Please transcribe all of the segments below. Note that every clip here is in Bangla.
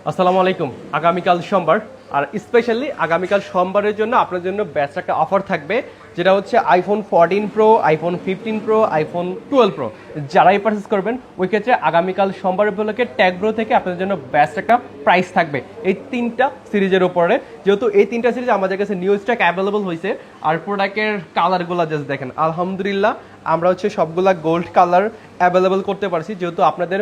আসসালামু আলাইকুম। আগামীকাল সোমবার, আর স্পেশালি আগামীকাল সোমবারের জন্য আপনার জন্য বেস্ট একটা অফার থাকবে, যেটা হচ্ছে iPhone 14 pro, iPhone 15 pro, iPhone 12 pro যারাই পারচেস করবেন ওই ক্ষেত্রে আগামীকাল সোমবার উপলক্ষে ট্যাগ ব্রো থেকে আপনাদের জন্য বেস্ট একটা প্রাইস থাকবে এই তিনটা সিরিজের উপরে। যেহেতু এই তিনটা সিরিজ আমাদের কাছে নিউ স্টক অ্যাভেলেবল হয়েছে, আর প্রোডাক্টের কালারগুলো জাস্ট দেখেন, আলহামদুলিল্লাহ আমরা হচ্ছে সবগুলা গোল্ড কালার অ্যাভেলেবল করতে পারছি। যেহেতু আপনাদের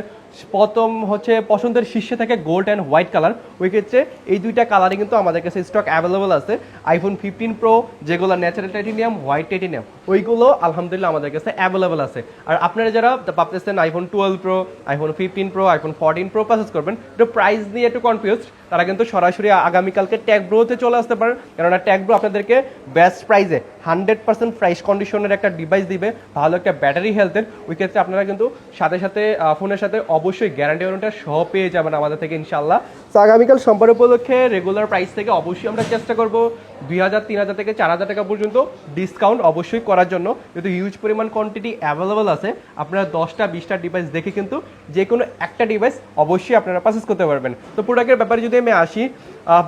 প্রথম হচ্ছে পছন্দের শীর্ষে থাকে গোল্ড অ্যান্ড হোয়াইট কালার, ওই ক্ষেত্রে এই দুইটা কালারই কিন্তু আমাদের কাছে স্টক অ্যাভেলেবল আছে। আইফোন 15 প্রো যেগুলো ন্যাচারাল টাইটেনিয়াম, হোয়াইট টাইটেনিয়াম, ওইগুলো আলহামদুলিল্লাহ আমাদের কাছে অ্যাভেলেবল আছে। আর আপনারা যারা ভাবতেছেন iPhone 12 pro, iPhone 15 pro, iPhone 14 pro purchase করবেন, একটু প্রাইস নিয়ে একটু কনফিউজ, তারা কিন্তু সরাসরি আগামীকালকে ট্যাগ ব্রোতে চলে আসতে পারেন। কেননা ট্যাগ ব্রো আপনাদেরকে বেস্ট প্রাইসে 100% ফ্রেশ কন্ডিশনের একটা ডিভাইস দিবে, ভালো একটা ব্যাটারি হেলথের। ওই ক্ষেত্রে আপনারা কিন্তু সাথে সাথে ফোনের সাথে অবশ্যই গ্যারান্টি ওয়ারেন্টি সহ পেয়ে যাবেন আমাদের থেকে ইনশাল্লাহ। তো আগামীকাল সোমবার উপলক্ষে রেগুলার প্রাইস থেকে অবশ্যই আমরা চেষ্টা করব 2000, 3000 থেকে 4000 টাকা পর্যন্ত ডিসকাউন্ট অবশ্যই করার জন্য। যেহেতু হিউজ পরিমাণ কোয়ান্টিটি অ্যাভেলেবল আছে, আপনারা 10টা 20টা ডিভাইস দেখে কিন্তু যে কোনো একটা ডিভাইস অবশ্যই আপনারা পারচেস করতে পারবেন। তো প্রোডাক্টের ব্যাপারে যদি আমি আসি,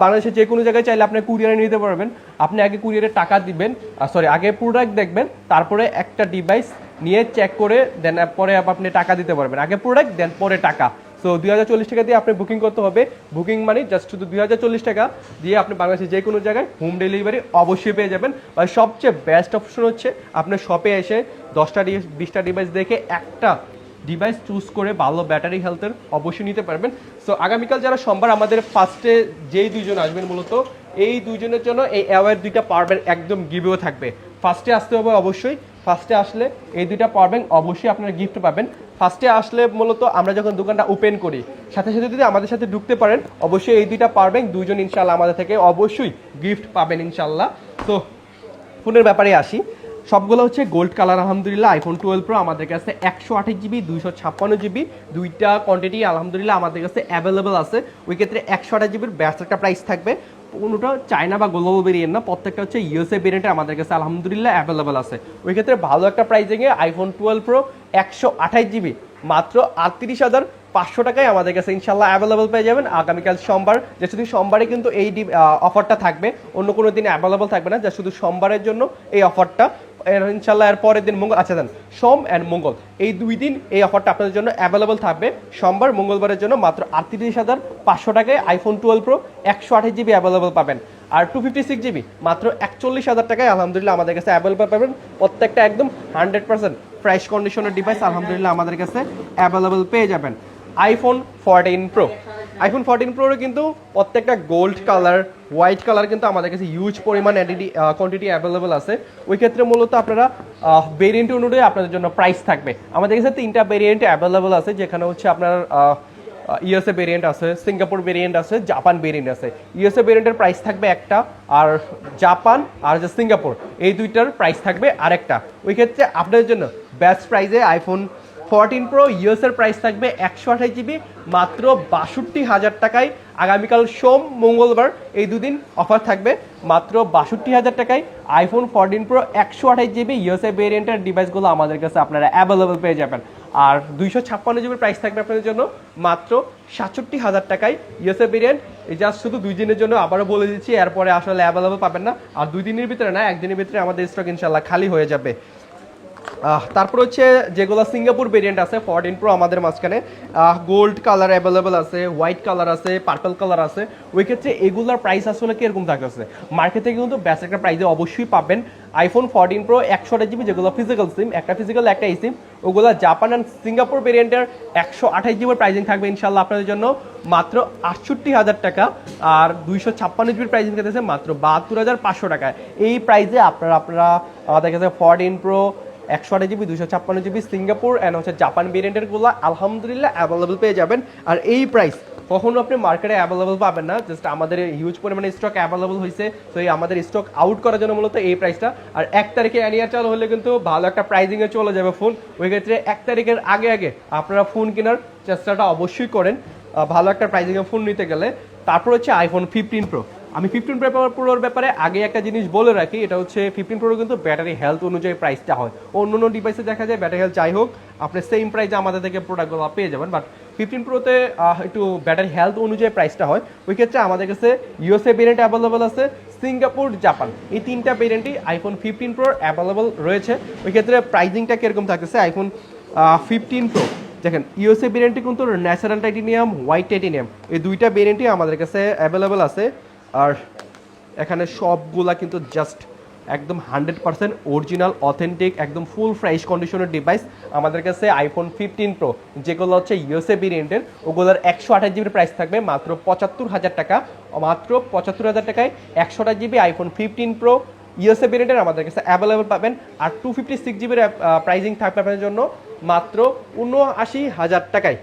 বাংলাদেশের যে কোনো জায়গায় চাইলে আপনি কুরিয়ারে নিতে পারবেন। আপনি আগে কুরিয়ারে টাকা দিবেন, আগে প্রোডাক্ট দেখবেন, তারপরে একটা ডিভাইস নিয়ে চেক করে দেন পরে আপনি টাকা দিতে পারবেন। আগে প্রোডাক্ট দেন পরে টাকা। সো 2040 টাকা দিয়ে আপনি বুকিং করতে হবে। বুকিং মানে জাস্ট শুধু 2040 টাকা দিয়ে আপনি বাংলাদেশের যে কোনো জায়গায় হোম ডেলিভারি অবশ্যই পেয়ে যাবেন। আর সবচেয়ে বেস্ট অপশন হচ্ছে আপনার শপে এসে 10টা 20টা ডিভাইস দেখে একটা ডিভাইস চুজ করে ভালো ব্যাটারি হেলথের অবশ্যই নিতে পারবেন। সো আগামীকাল যারা সোমবার আমাদের ফার্স্টে যেই দুইজন আসবেন, মূলত এই দুইজনের জন্য এই অ্যাওয়ার দুইটা পাওয়ার ব্যাংক একদম গিভেও থাকবে। ফার্স্টে আসতে হবে অবশ্যই, ফার্স্টে আসলে এই দুইটা পাওয়ার ব্যাংক অবশ্যই আপনারা গিফট পাবেন। ফার্স্টে আসলে মূলত আমরা যখন দোকানটা ওপেন করি সাথে সাথে যদি আমাদের সাথে ঢুকতে পারেন, অবশ্যই এই দুইটা পাওয়ার ব্যাংক দুইজন ইনশাল্লাহ আমাদের থেকে অবশ্যই গিফট পাবেন ইনশাল্লাহ। তো ফোনের ব্যাপারে আসি, সবগুলো হচ্ছে গোল্ড কালার আলহামদুলিল্লাহ। আইফোন 12 প্রো আমাদের কাছে 128 জিবি, 256 জিবি, দুইটা কোয়ান্টিটি আলহামদুলিল্লাহ আমাদের কাছে অ্যাভেলেবেল আছে। ওই ক্ষেত্রে 128 জিবির বেস্ট একটা প্রাইস থাকবে। কোনোটা চায়না বা গ্লোবাল ভেরিয়েন্ট না, প্রত্যেকটা হচ্ছে ইউএসএ ভেরিয়েন্টে আমাদের কাছে আলহামদুলিল্লাহ অ্যাভেলেবেল আছে। ওই ক্ষেত্রে ভালো একটা প্রাইসিংয়ে আইফোন 12 প্রো 128 জিবি মাত্র 38,500 টাকায় আমাদের কাছে ইনশাল্লাহ অ্যাভেলেবল পেয়ে যাবেন আগামীকাল সোমবার। যে শুধু সোমবারে কিন্তু এই অফারটা থাকবে, অন্য কোনো দিন অ্যাভেলেবল থাকবে না, যা শুধু সোমবারের জন্য এই অফারটা। ইনশাল্লাহ এর পরের দিন মঙ্গল, আচ্ছা দেন সোম অ্যান্ড মঙ্গল এই দুই দিন এই অফারটা আপনাদের জন্য অ্যাভেলেবল থাকবে। সোমবার মঙ্গলবারের জন্য মাত্র 38,500 টাকায় আইফোন 12 প্রো 128 জিবি অ্যাভেলেবল পাবেন। আর 256 জিবি মাত্র 41,000 টাকায় আলহামদুলিল্লাহ আমাদের কাছে অ্যাভেলেবল পাবেন। প্রত্যেকটা একদম 100% ফ্রেশ কন্ডিশনের ডিভাইস আলহামদুলিল্লাহ আমাদের কাছে অ্যাভেলেবল পেয়ে যাবেন। আইফোন 14 প্রো, আইফোন 14 প্রোর কিন্তু প্রত্যেকটা গোল্ড কালার, হোয়াইট কালার কিন্তু আমাদের কাছে হিউজ পরিমাণ কোয়ান্টিটি অ্যাভেলেবল আছে। ওই ক্ষেত্রে মূলত আপনারা ভেরিয়েন্ট অনুযায়ী আপনাদের জন্য প্রাইস থাকবে। আমাদের কাছে 3টা ভেরিয়েন্ট অ্যাভেলেবল আছে, যেখানে হচ্ছে আপনার ইউএসএ ভেরিয়েন্ট আছে, সিঙ্গাপুর ভেরিয়েন্ট আছে, জাপান ভেরিয়েন্ট আছে। ইউএসএ ভেরিয়েন্টের প্রাইস থাকবে একটা, আর জাপান আর যে সিঙ্গাপুর এই দুইটার প্রাইস থাকবে আরেকটা। ওই ক্ষেত্রে আপনাদের জন্য বেস্ট প্রাইসে আইফোন 14 প্রো ইউএসের প্রাইস থাকবে 128 জিবি মাত্র 62,000 টাকায়। আগামীকাল সোম মঙ্গলবার এই দুদিন অফার থাকবে মাত্র 62,000 টাকায় আইফোন 14 প্রো 128 জিবি ইউএসএ ভেরিয়েন্টের ডিভাইসগুলো আমাদের কাছে আপনারা অ্যাভেলেবল পেয়ে যাবেন। আর 256 জিবির প্রাইস থাকবে আপনাদের জন্য মাত্র 67,000 টাকায় ইউএসএ ভেরিয়েন্ট। এই জাস্ট শুধু 2 দিনের জন্য, আবারও বলে দিচ্ছি, এরপরে আসলে অ্যাভেলেবল পাবেন না। আর 2 দিনের ভিতরে না, 1 দিনের ভিতরে আমাদের স্টক ইনশাল্লাহ খালি হয়ে যাবে। তারপর হচ্ছে যেগুলো সিঙ্গাপুর ভেরিয়েন্ট আছে 14 প্রো আমাদের মাঝখানে গোল্ড কালার অ্যাভেলেবেল আছে, হোয়াইট কালার আছে, পার্পল কালার আছে। ওই ক্ষেত্রে এগুলোর প্রাইস আসলে কিরকম থাকতেছে মার্কেট থেকে কিন্তু বেস্ট একটা প্রাইসে অবশ্যই পাবেন। আইফোন 14 প্রো 128 জিবি যেগুলো ফিজিক্যাল সিম, একটা ফিজিক্যাল একটা ই সিম, ওগুলো জাপান অ্যান্ড সিঙ্গাপুর ভেরিয়েন্টের 128 জিবির প্রাইসিং থাকবে ইনশাল্লাহ আপনাদের জন্য মাত্র 68,000 টাকা। আর 256 জিবির প্রাইসিং থাকতেছে মাত্র 72,500 টাকায়। এই প্রাইসে আপনারা আমাদের কাছে 14 pro 128 GB 256 GB Singapore and হচ্ছে জাপান ভেরিয়েন্টেরগুলো আলহামদুলিল্লাহ অ্যাভেলেবল পেয়ে যাবেন। আর এই প্রাইস কখনো আপনি মার্কেটে অ্যাভেলেবল পাবেন না, জাস্ট আমাদের হিউজ পরিমাণে স্টক অ্যাভেলেবল হয়েছে। তো এই আমাদের স্টক আউট করার জন্য মূলত এই প্রাইসটা। আর 1 তারিখে অ্যানিয়ার চালু হলে কিন্তু ভালো একটা প্রাইজিংয়ে চলে যাবে ফোন। ওই ক্ষেত্রে 1 তারিখের আগে আগে আপনারা ফোন কেনার চেষ্টাটা অবশ্যই করেন ভালো একটা প্রাইজিংয়ে ফোন নিতে গেলে। তারপর হচ্ছে আইফোন 15 প্রো। আমি 15 প্রোর ব্যাপারে আগে একটা জিনিস বলে রাখি, এটা হচ্ছে 15 প্রো কিন্তু ব্যাটারি হেলথ অনুযায়ী প্রাইসটা হয়। অন্য অন্য ডিভাইসে দেখা যায় ব্যাটারি হেলথ যাই হোক আপনি সেম প্রাইসে আমাদের থেকে প্রোডাক্টগুলো পেয়ে যাবেন, বাট 15 প্রোতে একটু ব্যাটারি হেলথ অনুযায়ী প্রাইসটা হয়, ওই ক্ষেত্রে আমাদের কাছে ইউএসএ ভেরিয়েন্ট অ্যাভেলেবল আছে, সিঙ্গাপুর, জাপান, এই 3টা ভেরিয়েন্টই আইফোন 15 প্রো অ্যাভেলেবল রয়েছে। ওই ক্ষেত্রে প্রাইজিংটা কীরকম থাকতেছে, আইফোন 15 প্রো দেখেন ইউএসএ ভেরিয়েন্টটি কিন্তু ন্যাচারাল টাইটেনিয়াম, হোয়াইট টাইটেনিয়াম, এই দুইটা ভেরিয়েন্টই আমাদের কাছে অ্যাভেলেবল আছে। আর এখানে সবগুলা কিন্তু জাস্ট একদম 100% অরিজিনাল অথেন্টিক একদম ফুল ফ্রেশ কন্ডিশনের ডিভাইস। আমাদের কাছে আইফোন 15 প্রো যেগুলো হচ্ছে ইউএসএ ভেরিয়েন্টের, ওগুলোর 128 জিবির প্রাইস থাকবে মাত্র 75,000 টাকা। মাত্র 75,000 টাকায় 128 জিবি আইফোন 15 প্রো ইউএসএ ভেরিয়েন্টের আমাদের কাছে অ্যাভেলেবল পাবেন। আর 256 জিবির প্রাইজিং থাকবে আপনাদের জন্য মাত্র 79,000 টাকায়।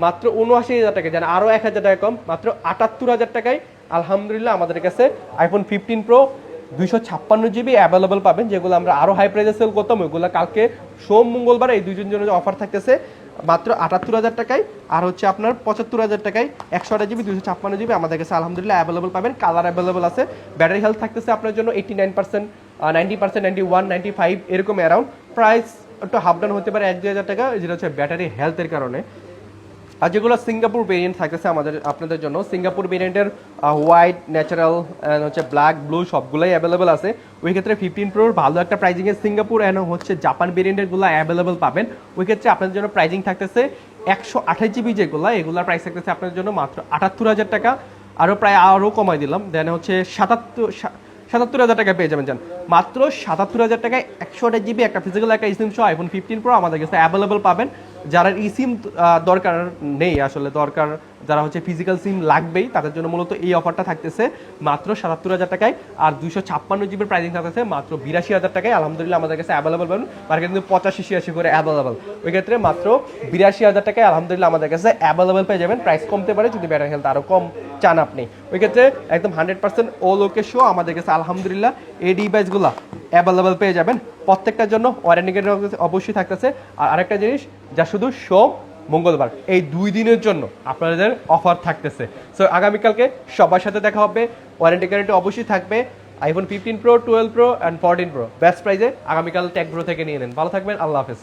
মাত্র 79,000 টাকায়, যেন আরও 1,000 টাকা কম, মাত্র 78,000 টাকায় আলহামদুলিল্লাহ আমাদের কাছে আইফোন 15 প্রো 256 জিবি অ্যাভেলেবল পাবেন। যেগুলো আমরা আরও হাই প্রাইসে সেল করতাম, ওইগুলো কালকে সোম মঙ্গলবার এই দুইজনের জন্য অফার থাকতেছে মাত্র 78,000 টাকায়। আর হচ্ছে আপনার 75,000 টাকায় 128 জিবি 256 জিবি আমাদের কাছে আলহামদুলিল্লাহ অ্যাভেলেবল পাবেন। কালার অ্যাভেলেবল আছে। ব্যাটারি হেলথ থাকতেছে আপনার জন্য 89%, 90%, 91, 95 এরকম অ্যারাউন্ড। প্রাইস একটু হাফ ডাউন হতে পারে 1-2 হাজার টাকা, যেটা হচ্ছে ব্যাটারি হেলথের কারণে। আর যেগুলো সিঙ্গাপুর ভেরিয়েন্ট থাকতেছে আপনাদের জন্য, সিঙ্গাপুর ভেরিয়েন্টের হোয়াইট, ন্যাচারাল হচ্ছে ব্ল্যাক, ব্লু সবগুলোই অ্যাভেলেবল আছে। ওই ক্ষেত্রে 15 প্রোর ভালো একটা প্রাইজিংয়ে সিঙ্গাপুর অ্যান্ড হচ্ছে জাপান ভেরিয়েন্টেরগুলো অ্যাভেলেবল পাবেন। ওই ক্ষেত্রে আপনাদের জন্য প্রাইজিং থাকতেছে 128 জিবি যেগুলো, এগুলোর প্রাইস থাকতেছে আপনাদের জন্য মাত্র 78,000 টাকা। আরও কমাই দিলাম, দেন হচ্ছে 77,000 টাকায় পেয়ে যাবেন। যান মাত্র 77,000 টাকায় 128 জিবি একটা ফিজিক্যাল একটা ইসিম সহ আইফোন 15 প্রো আমাদের কাছে অ্যাভেলেবল পাবেন। যারা ইসিম দরকার নেই, আসলে দরকার যারা হচ্ছে ফিজিক্যাল সিম লাগবেই, তাদের জন্য মূলত এই অফারটা থাকতেছে মাত্র 77,000 টাকায়। আর 256 জিবির প্রাইসিং থাকতেছে মাত্র 82,000 টাকায় আলহামদুলিল্লাহ আমাদের কাছে অ্যাভেলেবল পাবেন। মার্কেট কিন্তু 85-86 করে অ্যাভেলেবল, ওই ক্ষেত্রে মাত্র 82,000 টাকায় আলহামদুলিল্লাহ আমাদের কাছে অ্যাভেলেবল পেয়ে যাবেন। প্রাইস কমতে পারে যদি ব্যাটারি হেলথ আরও কম চান আপনি। ওই ক্ষেত্রে একদম 100% ও লোকের শো আমাদের কাছে আলহামদুলিল্লাহ এই ডিভাইসগুলো অ্যাভেলেবল পেয়ে যাবেন। প্রত্যেকটার জন্য ওয়ারেন্টি গ্যারান্টি অবশ্যই থাকতেছে। আর আরেকটা জিনিস, যা শুধু সোম মঙ্গলবার এই 2 দিনের জন্য আপনাদের অফার থাকতেছে। সো আগামীকালকে সবার সাথে দেখা হবে, ওয়ারেন্টি গ্যারান্টি অবশ্যই থাকবে। IPhone 15 pro, 12 pro and 14 pro best প্রাইসে আগামীকাল টেক ব্রো থেকে নিয়ে নেন। ভালো থাকবেন, আল্লাহ হাফেজ।